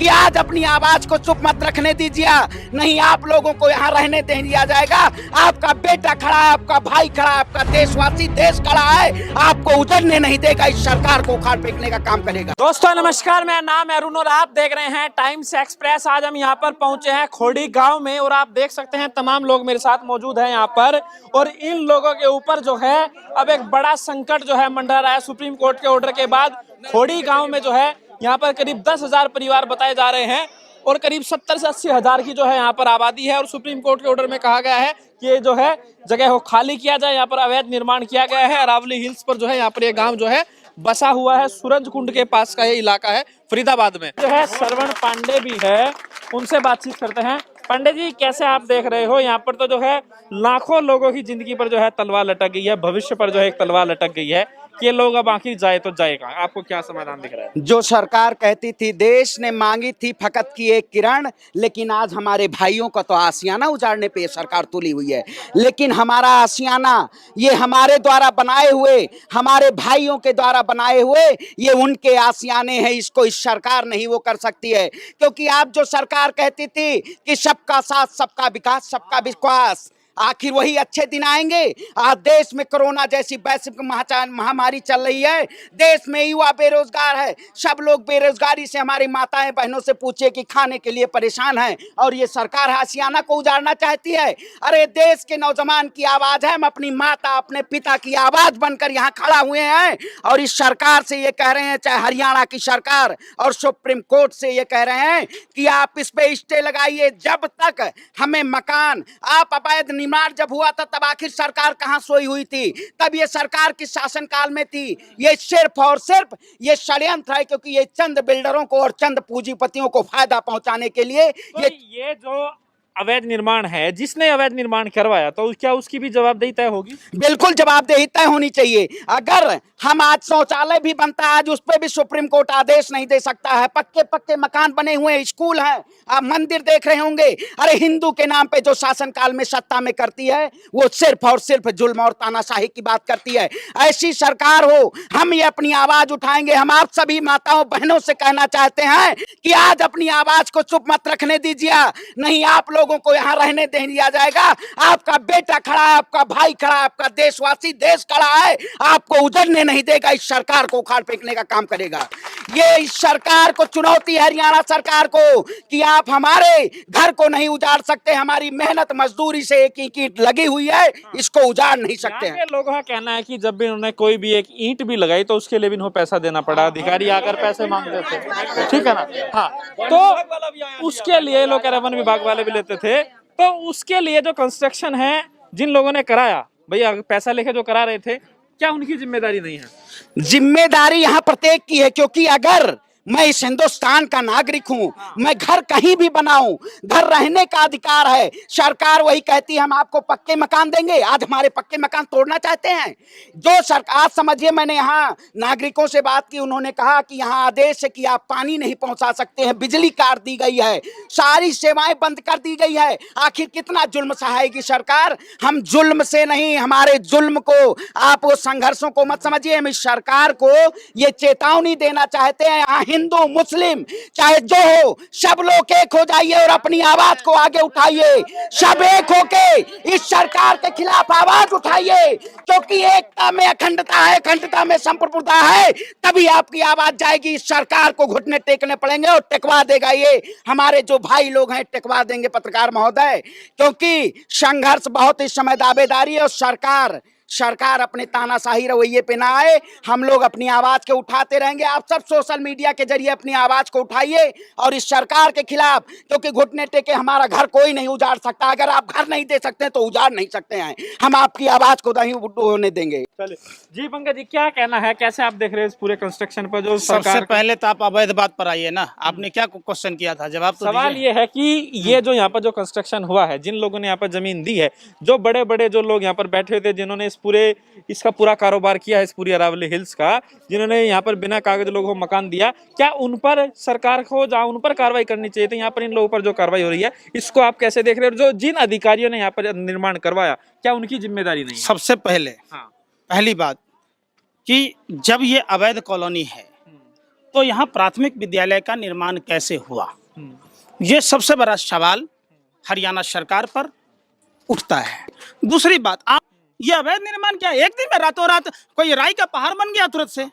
कि आज अपनी आवाज को चुप मत रखने दीजिए, नहीं आप लोगों को यहाँ रहने दे दिया जाएगा। आपका बेटा खड़ा है, आपका भाई खड़ा है, आपका देशवासी देश खड़ा है, आपको उजड़ने नहीं देगा, इस सरकार को उखाड़ फेंकने का काम करेगा। दोस्तों नमस्कार, मेरा नाम है अरुण और आप देख रहे हैं टाइम्स एक्सप्रेस। आज हम यहाँ पर पहुंचे हैं खोड़ी गांव में और आप देख सकते हैं तमाम लोग मेरे साथ मौजूद हैं यहाँ पर। और इन लोगों के ऊपर जो है अब एक बड़ा संकट जो है मंडरा रहा है। सुप्रीम कोर्ट के ऑर्डर के बाद खोड़ी गांव में जो है यहाँ पर करीब 10,000 परिवार बताए जा रहे हैं और करीब 70 से 80 हजार की जो है यहाँ पर आबादी है। और सुप्रीम कोर्ट के ऑर्डर में कहा गया है कि ये जो है जगह को खाली किया जाए। यहाँ पर अवैध निर्माण किया गया है। अरावली हिल्स पर जो है यहाँ पर ये गाँव जो है बसा हुआ है। सूरज कुंड के पास का ये इलाका है फरीदाबाद में। जो है श्रवण पांडे भी है, उनसे बातचीत करते हैं। पांडे जी, कैसे आप देख रहे हो यहाँ पर तो जो है लाखों लोगों की जिंदगी पर जो है तलवार लटक गई है, भविष्य पर जो है एक तलवार लटक गई है कि ये लोग अब आखिर जाए तो जाएगा। आपको क्या समाधान दिख रहा है? जो सरकार कहती थी देश ने मांगी थी फकत की एक किरण, लेकिन आज हमारे भाइयों का तो आशियाना उजाड़ने पे ये सरकार तुली हुई है। लेकिन हमारा आशियाना ये हमारे द्वारा बनाए हुए, हमारे भाइयों के द्वारा बनाए हुए ये उनके आशियाने हैं। इसको इस सरकार नहीं वो कर सकती है, क्योंकि आप जो सरकार कहती थी कि सबका साथ सबका विकास सबका विश्वास, आखिर वही अच्छे दिन आएंगे? आज देश में कोरोना जैसी वैश्विक महामारी चल रही है, देश में युवा बेरोजगार है, सब लोग बेरोजगारी से, हमारी माताएं बहनों से पूछे कि खाने के लिए परेशान हैं, और ये सरकार आशियाना को उजाड़ना चाहती है। अरे देश के नौजवान की आवाज है, हम अपनी माता अपने पिता की आवाज बनकर यहाँ खड़ा हुए हैं और इस सरकार से ये कह रहे हैं, चाहे हरियाणा की सरकार और सुप्रीम कोर्ट से ये कह रहे हैं कि आप इस पे स्टे लगाइए जब तक हमें मकान। आप अवैध निर्माण जब हुआ था तब आखिर सरकार कहां सोई हुई थी? तब ये सरकार किस शासनकाल में थी? ये सिर्फ और सिर्फ ये षड्यंत्र है, क्योंकि ये चंद बिल्डरों को और चंद पूंजीपतियों को फायदा पहुंचाने के लिए तो ये जो अवैध निर्माण है, जिसने अवैध निर्माण करवाया तो क्या उसकी भी जवाबदेही तय होगी? बिल्कुल जवाबदेही तय होनी चाहिए। अगर हम आज शौचालय भी बनता है, आज उस पर भी सुप्रीम कोर्ट आदेश नहीं दे सकता है। पक्के पक्के मकान बने हुए, स्कूल हैं, आप मंदिर देख रहे होंगे। अरे हिंदू के नाम पे जो शासनकाल में सत्ता में करती है वो सिर्फ और सिर्फ जुल्म और तानाशाही की बात करती है। ऐसी सरकार हो, हम ये अपनी आवाज उठाएंगे। हम आप सभी माताओं बहनों से कहना चाहते हैं कि आज अपनी आवाज को चुप मत रखने दीजिए, नहीं आप लोगों को यहाँ रहने दे दिया जाएगा। आपका बेटा खड़ा है, आपका भाई खड़ा है, आपका देशवासी देश खड़ा है, आपको उजड़ने नहीं देगा, इस सरकार को उखाड़ फेंकने का काम करेगा। ये इस सरकार को चुनौती है, हरियाणा सरकार को, कि आप हमारे घर को नहीं उजाड़ सकते। हमारी मेहनत मजदूरी से एक एक ईंट लगी हुई है, इसको उजाड़ नहीं सकते हैं। लोगों का कहना है कि जब भी उन्होंने कोई भी एक ईंट भी लगाई तो उसके लिए भी उन्हें पैसा देना पड़ा, अधिकारी आकर पैसे मांगते थे, ठीक है ना? हाँ, तो उसके लिए लोग वन विभाग वाले भी लेते थे। तो उसके लिए जो कंस्ट्रक्शन है, जिन लोगों ने कराया, भैया पैसा लेके जो करा रहे थे, क्या उनकी जिम्मेदारी नहीं है? जिम्मेदारी यहाँ प्रत्येक की है, क्योंकि अगर मैं इस हिंदुस्तान का नागरिक हूं, मैं घर कहीं भी बनाऊं, घर रहने का अधिकार है। सरकार वही कहती है हम आपको पक्के मकान देंगे, आज हमारे पक्के मकान तोड़ना चाहते हैं। जो सरकार, समझिए मैंने यहाँ नागरिकों से बात की, उन्होंने कहा कि यहाँ आदेश है कि आप पानी नहीं पहुंचा सकते हैं, बिजली काट दी गई है, सारी सेवाएं बंद कर दी गई है। आखिर कितना जुल्म सहाएगी सरकार? हम जुल्म से नहीं, हमारे जुल्म को आप वो संघर्षों को मत समझिए। हम इस सरकार को ये चेतावनी देना चाहते हैं, हिंदू मुस्लिम चाहे जो हो, सब लोग एक हो जाइए और अपनी आवाज को आगे उठाइए। सब एक होके इस सरकार के खिलाफ आवाज उठाइए, क्योंकि एकता में अखंडता है, अखंडता में संप्रभुता है। तभी आपकी आवाज जाएगी। इस सरकार को घुटने टेकने पड़ेंगे और टेकवा देगा ये हमारे जो भाई लोग हैं, टेकवा देंगे पत्रकार महोदय, क्योंकि संघर्ष बहुत इस समय दावेदारी है। और सरकार अपने तानाशाही रवैये पे ना आए, हम लोग अपनी आवाज के उठाते रहेंगे। आप सब सोशल मीडिया के जरिए अपनी आवाज को उठाइए और इस सरकार के खिलाफ, क्योंकि घुटने टेके हमारा घर कोई नहीं उजाड़ सकता। अगर आप घर नहीं दे सकते तो उजाड़ नहीं सकते हैं, हम आपकी आवाज को नहीं होने देंगे। चलिए जी, पंकज जी क्या कहना है, कैसे आप देख रहे हैं इस पूरे कंस्ट्रक्शन पर? जो सबसे पहले तो आप अवैध बात पर आइए ना, आपने क्या क्वेश्चन किया था, जवाब तो सवाल ये है कि ये जो यहाँ पर जो कंस्ट्रक्शन हुआ है, जिन लोगों ने यहाँ पर जमीन दी है, जो बड़े बड़े जो लोग यहाँ पर बैठे थे, जिन्होंने इसका पूरा कारोबार किया है, इस पूरी अरावली हिल्स का, जिन्होंने यहाँ पर बिना कागज लोगों को मकान दिया, क्या उन पर सरकार को जहाँ उन पर कार्रवाई करनी चाहिए थी? यहाँ पर इन लोगों पर जो कार्रवाई हो रही है, इसको आप कैसे देख रहे हो? जो जिन अधिकारियों ने यहाँ पर निर्माण करवाया, क्या उनकी जिम्मेदारी नहीं है? सबसे पहले पहली बात कि जब ये अवैध कॉलोनी है तो यहाँ प्राथमिक विद्यालय का निर्माण कैसे हुआ, ये सबसे बड़ा सवाल हरियाणा सरकार पर उठता है। दूसरी बात, आप ये अवैध निर्माण क्या एक दिन में रातों रात कोई राई का पहाड़ बन गया तुरंत से?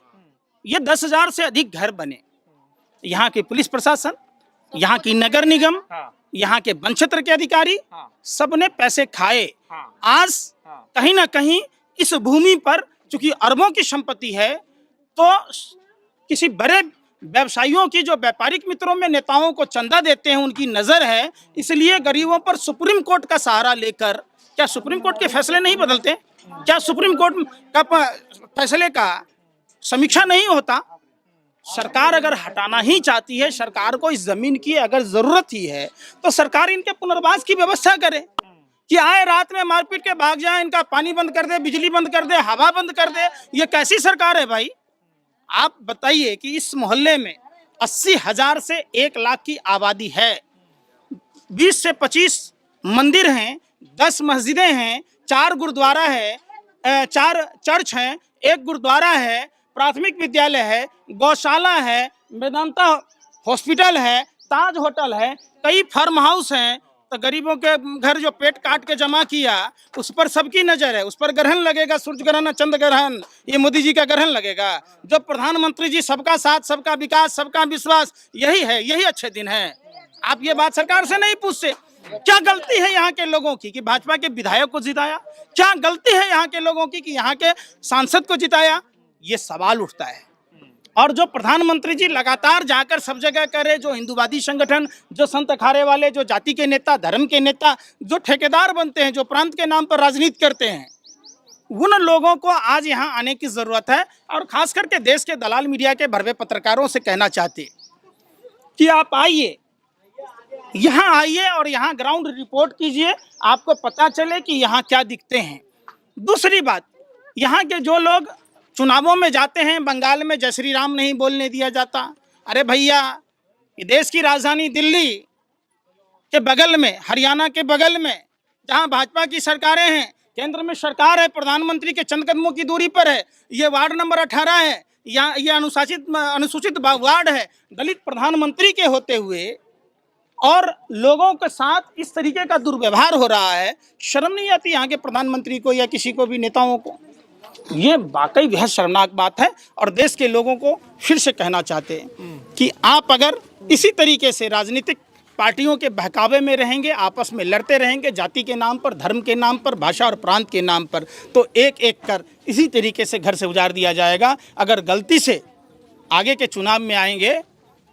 ये 10,000 से अधिक घर बने। यहाँ की पुलिस प्रशासन, यहाँ की नगर निगम, यहाँ के वन क्षेत्र के अधिकारी, सबने पैसे खाए। आज कहीं ना कहीं इस भूमि पर चूंकि अरबों की संपत्ति है, तो किसी बड़े व्यवसायियों की जो व्यापारिक मित्रों में नेताओं को चंदा देते हैं, उनकी नजर है, इसलिए गरीबों पर सुप्रीम कोर्ट का सहारा लेकर, क्या सुप्रीम कोर्ट के फैसले नहीं बदलते? क्या सुप्रीम कोर्ट का फैसले का समीक्षा नहीं होता? सरकार अगर हटाना ही चाहती है, सरकार को इस जमीन की अगर जरूरत ही है, तो सरकार इनके पुनर्वास की व्यवस्था करे कि आए रात में मारपीट के भाग जाए, इनका पानी बंद कर दे, बिजली बंद कर दे, हवा बंद कर दे। ये कैसी सरकार है भाई? आप बताइए कि इस मोहल्ले में 80,000 से 1 लाख की आबादी है, 20 से 25 मंदिर हैं, 10 मस्जिदें हैं, 4 गुरुद्वारा है, 4 चर्च हैं, 1 गुरुद्वारा है, प्राथमिक विद्यालय है, गौशाला है, वेदांता हॉस्पिटल है, ताज होटल है, कई फार्म हाउस हैं। तो गरीबों के घर जो पेट काट के जमा किया, उस पर सबकी नजर है, उस पर ग्रहण लगेगा, सूर्य ग्रहण, चंद्र ग्रहण, ये मोदी जी का ग्रहण लगेगा। जो प्रधानमंत्री जी सबका साथ, सबका विकास, सबका विश्वास, यही है, यही अच्छे दिन है। आप ये बात सरकार से नहीं पूछते। क्या गलती है यहाँ के लोगों की कि भाजपा के विधायक को जिताया? क्या गलती है यहाँ के लोगों की कि यहाँ के सांसद को जिताया? ये सवाल उठता है। और जो प्रधानमंत्री जी लगातार जाकर सब जगह करे, जो हिंदूवादी संगठन, जो संत अखाड़े वाले, जो जाति के नेता, धर्म के नेता, जो ठेकेदार बनते हैं, जो प्रांत के नाम पर राजनीति करते हैं, उन लोगों को आज यहाँ आने की जरूरत है। और खास करके देश के दलाल मीडिया के भरवे पत्रकारों से कहना चाहते कि आप आइए, यहाँ आइए और यहाँ ग्राउंड रिपोर्ट कीजिए, आपको पता चले कि यहाँ क्या दिखते हैं। दूसरी बात, यहाँ के जो लोग चुनावों में जाते हैं, बंगाल में जय श्री राम नहीं बोलने दिया जाता। अरे भैया, ये देश की राजधानी दिल्ली के बगल में, हरियाणा के बगल में, जहाँ भाजपा की सरकारें हैं, केंद्र में सरकार है, प्रधानमंत्री के चंद कदमों की दूरी पर है, ये वार्ड नंबर 18 है, यहाँ ये अनुसूचित वार्ड है। दलित प्रधानमंत्री के होते हुए और लोगों के साथ इस तरीके का दुर्व्यवहार हो रहा है। शर्म नहीं आती यहाँ के प्रधानमंत्री को या किसी को भी, नेताओं को? ये वाकई बेहद शर्मनाक बात है। और देश के लोगों को फिर से कहना चाहते हैं कि आप अगर इसी तरीके से राजनीतिक पार्टियों के बहकावे में रहेंगे, आपस में लड़ते रहेंगे, जाति के नाम पर, धर्म के नाम पर, भाषा और प्रांत के नाम पर, तो एक एक कर इसी तरीके से घर से उजाड़ दिया जाएगा। अगर गलती से आगे के चुनाव में आएंगे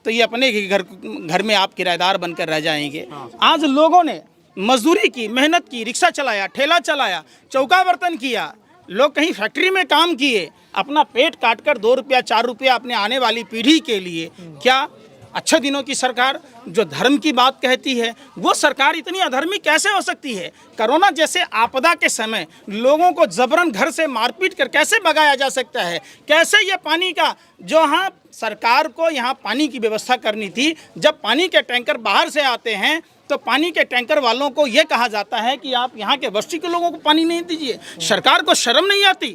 तो ये अपने घर में आप किराएदार बनकर रह जाएंगे। आज लोगों ने मजदूरी की, मेहनत की, रिक्शा चलाया, ठेला चलाया, चौका बर्तन किया, लोग कहीं फैक्ट्री में काम किए, अपना पेट काटकर 2 रुपया 4 रुपया अपने आने वाली पीढ़ी के लिए। क्या अच्छे दिनों की सरकार जो धर्म की बात कहती है, वो सरकार इतनी अधर्मी कैसे हो सकती है? कोरोना जैसे आपदा के समय लोगों को जबरन घर से मारपीट कर कैसे भगाया जा सकता है? कैसे ये पानी का, जो हाँ सरकार को यहाँ पानी की व्यवस्था करनी थी, जब पानी के टैंकर बाहर से आते हैं तो पानी के टैंकर वालों को ये कहा जाता है कि आप यहाँ के बस्ती के लोगों को पानी नहीं दीजिए। सरकार को शर्म नहीं आती?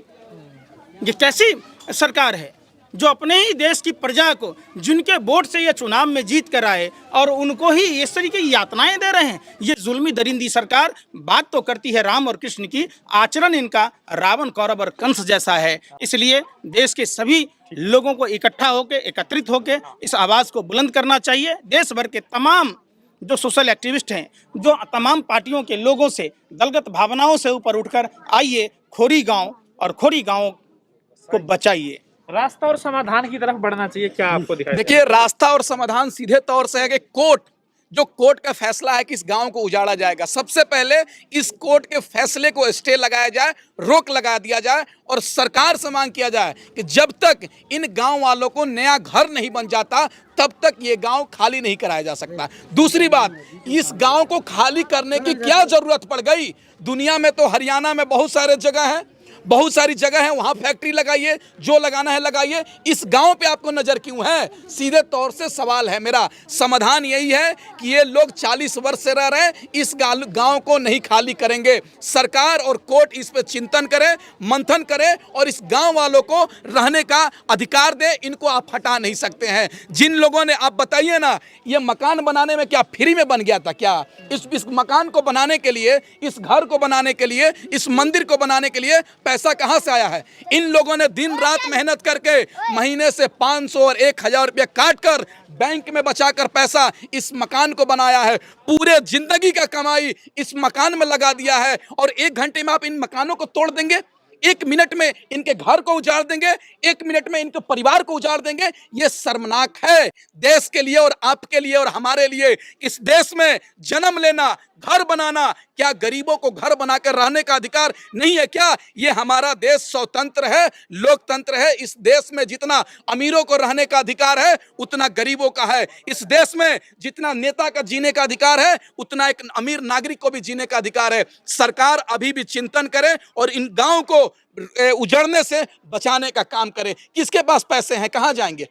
ये कैसी सरकार है जो अपने ही देश की प्रजा को, जिनके वोट से ये चुनाव में जीत कर आए, और उनको ही इस तरीके की यातनाएं दे रहे हैं? ये जुल्मी दरिंदी सरकार बात तो करती है राम और कृष्ण की, आचरण इनका रावण, कौरव और कंस जैसा है। इसलिए देश के सभी लोगों को इकट्ठा होकर, एकत्रित होकर इस आवाज़ को बुलंद करना चाहिए। देश भर के तमाम जो सोशल एक्टिविस्ट हैं, जो तमाम पार्टियों के लोगों से, दलगत भावनाओं से ऊपर उठकर आइए, खोरी गांव और खोरी गांव को बचाइए। रास्ता और समाधान की तरफ बढ़ना चाहिए, क्या आपको दिखाई? देखिए, रास्ता और समाधान सीधे तौर से है कि कोर्ट का फैसला है कि इस गांव को उजाड़ा जाएगा, सबसे पहले इस कोर्ट के फैसले को स्टे लगाया जाए, रोक लगा दिया जाए, और सरकार से मांग किया जाए कि जब तक इन गांव वालों को नया घर नहीं बन जाता, तब तक ये गांव खाली नहीं कराया जा सकता। दूसरी बात, इस गांव को खाली करने की क्या जरूरत पड़ गई? दुनिया में तो हरियाणा में बहुत सारे जगह हैं, बहुत सारी जगह है, वहां फैक्ट्री लगाइए, जो लगाना है लगाइए। इस गांव पे आपको नजर क्यों है? सीधे तौर से सवाल है मेरा। समाधान यही है कि ये लोग 40 वर्ष से रह रहे हैं, इस गांव को नहीं खाली करेंगे। सरकार और कोर्ट इस पे चिंतन करे, मंथन करे और इस गांव वालों को रहने का अधिकार दे। इनको आप हटा नहीं सकते हैं। जिन लोगों ने, आप बताइए ना, ये मकान बनाने में क्या फ्री में बन गया था क्या? इस मकान को बनाने के लिए, इस घर को बनाने के लिए, इस मंदिर को बनाने के लिए पैसा कहां से आया है? इन लोगों ने दिन रात मेहनत करके महीने से 500 और 1000 रुपये काट कर बैंक में बचाकर पैसा इस मकान को बनाया है। पूरे जिंदगी का कमाई इस मकान में लगा दिया है और 1 घंटे में आप इन मकानों को तोड़ देंगे? 1 मिनट में इनके घर को उजाड़ देंगे, 1 मिनट में इनके परिवार को उजाड़ देंगे। यह शर्मनाक है देश के लिए और आपके लिए और हमारे लिए। इस देश में जन्म लेना, घर बनाना, क्या गरीबों को घर बनाकर रहने का अधिकार नहीं है क्या? ये हमारा देश स्वतंत्र है, लोकतंत्र है। इस देश में जितना अमीरों को रहने का अधिकार है उतना गरीबों का है। इस देश में जितना नेता का जीने का अधिकार है उतना एक अमीर नागरिक को भी जीने का अधिकार है। सरकार अभी भी चिंतन करे और इन गांव को उजड़ने से बचाने का काम करे। किसके पास पैसे हैं? कहां जाएंगे?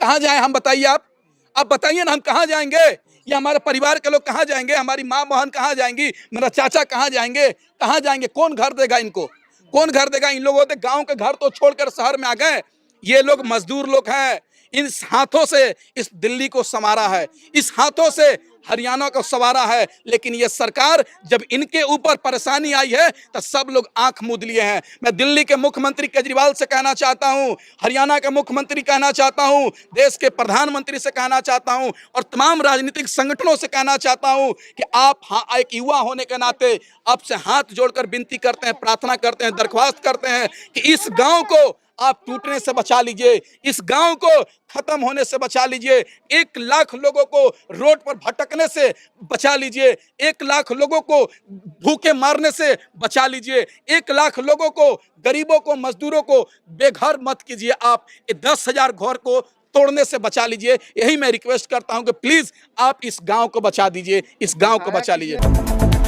कहां जाएं हम? बताइए आप बताइए ना, हम कहां जाएंगे? ये हमारे परिवार के लोग कहां जाएंगे? हमारी माँ बहन कहां जाएंगी? मेरा चाचा कहां जाएंगे? कहां जाएंगे? कौन घर देगा इनको? कौन घर देगा? इन लोगों ने गांव के घर तो छोड़कर शहर में आ गए। ये लोग मजदूर लोग हैं। इस हाथों से इस दिल्ली को संवारा है, इस हाथों से हरियाणा को संवारा है। लेकिन ये सरकार, जब इनके ऊपर परेशानी आई है तो सब लोग आंख मूंद लिए हैं। मैं दिल्ली के मुख्यमंत्री केजरीवाल से कहना चाहता हूं, हरियाणा के मुख्यमंत्री कहना चाहता हूं, देश के प्रधानमंत्री से कहना चाहता हूं और तमाम राजनीतिक संगठनों से कहना चाहता हूं कि आप एक युवा होने के नाते आपसे हाथ जोड़कर विनती करते हैं, प्रार्थना करते हैं, दरख्वास्त करते हैं कि इस गांव को आप टूटने से बचा लीजिए, इस गांव को खत्म होने से बचा लीजिए। 1 लाख लोगों को रोड पर भटकने से बचा लीजिए, 1 लाख लोगों को भूखे मारने से बचा लीजिए, 1 लाख लोगों को, गरीबों को, मजदूरों को बेघर मत कीजिए। आप 10,000 घर को तोड़ने से बचा लीजिए। यही मैं रिक्वेस्ट करता हूं कि प्लीज आप इस गांव को बचा दीजिए, इस गांव को बचा लीजिए।